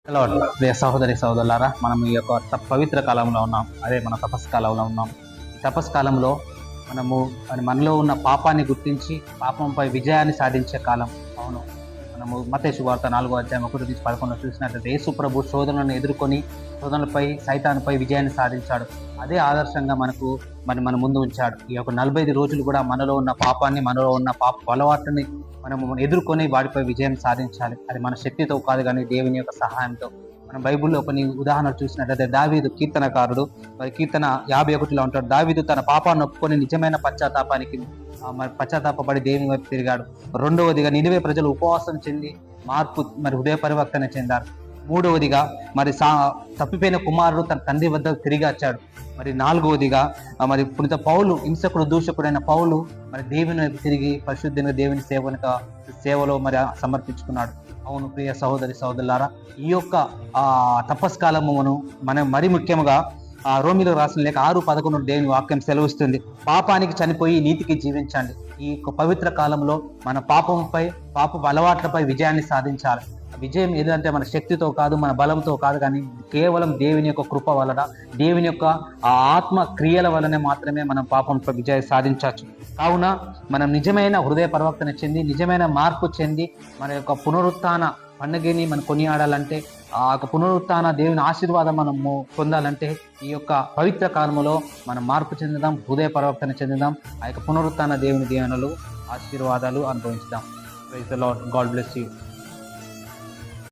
Hello ప్రియ సహోదరి సహోదరులారా, మనం ఈ యొక్క పవిత్ర కాలంలో ఉన్నాం. అదే మన తపస్సు కాలంలో ఉన్నాం. ఈ తపస్సు కాలంలో మనలో ఉన్న పాపాన్ని గుర్తించి పాపంపై విజయాన్ని సాధించే కాలం. అవును, మనము మత్తయి సువార్త 4వ అధ్యాయం 1-11 చూసినట్లయితే యేసు ప్రభు శోధనలను ఎదుర్కొని శోధనలపై సైతానుపై విజయాన్ని సాధించాడు. అదే ఆదర్శంగా మన ముందు ఉంచాడు. ఈ యొక్క 45 రోజులు కూడా మనలో ఉన్న పాపాన్ని, మనలో ఉన్న పాప అలవాటుని మనము ఎదుర్కొని వాటిపై విజయం సాధించాలి. అది మన శక్తితో కాదు, కానీ దేవుని యొక్క సహాయంతో. మనం బైబిల్లో కొన్ని ఉదాహరణలు చూసినట్లయితే దావీదు కీర్తనకారుడు మరి కీర్తన 51లో ఉంటాడు. దావీదు తన పాపాన్ని ఒప్పుకొని నిజమైన పశ్చాత్తాపానికి మరి పశ్చాత్తాపడి దేవుని వైపు తిరిగాడు. రెండవదిగా నినివే ప్రజలు ఉపవాసం చెంది మార్పు మరి హృదయ పరివర్తన చెందారు. మూడవదిగా మరి తప్పిపోయిన కుమారుడు తన తండ్రి వద్దకు తిరిగి వచ్చాడు. మరి నాలుగవదిగా మరి పునీత పౌలు, హింసకుడు దూషకుడైన పౌలు మరి దేవుని వైపు తిరిగి పరిశుద్ధంగా దేవుని సేవలో మరి సమర్పించుకున్నాడు. అవును ప్రియ సహోదరి సహోదరులారా, ఈ యొక్క తపస్కాలము మనం మరి ముఖ్యంగా రోమిలో రాసిన లేఖ 6:11 దేవుని వాక్యం సెలవిస్తుంది. పాపానికి చనిపోయి నీతికి జీవించండి. ఈ యొక్క పవిత్ర కాలంలో మన పాప అలవాట్లపై విజయాన్ని సాధించాలి. విజయం ఏదంటే మన శక్తితో కాదు, మన బలంతో కాదు, కానీ కేవలం దేవుని యొక్క కృప వలన, దేవుని యొక్క ఆత్మ క్రియల వలనే మాత్రమే మనం పాపంపై విజయం సాధించవచ్చు. కావున మనం నిజమైన హృదయ పరివర్తన చెంది, నిజమైన మార్పు చెంది మన యొక్క పునరుత్థాన పండుగని మనం కొనియాడాలంటే, ఆ యొక్క పునరుత్థాన దేవుని ఆశీర్వాదం మనము పొందాలంటే ఈ యొక్క పవిత్ర కాలంలో మనం మార్పు చెందుదాం, హృదయ పరివర్తన చెందుదాం. ఆ యొక్క పునరుత్థాన దేవుని దీవెనలు, ఆశీర్వాదాలు అనుభవించుదాం. Praise the Lord. God bless you.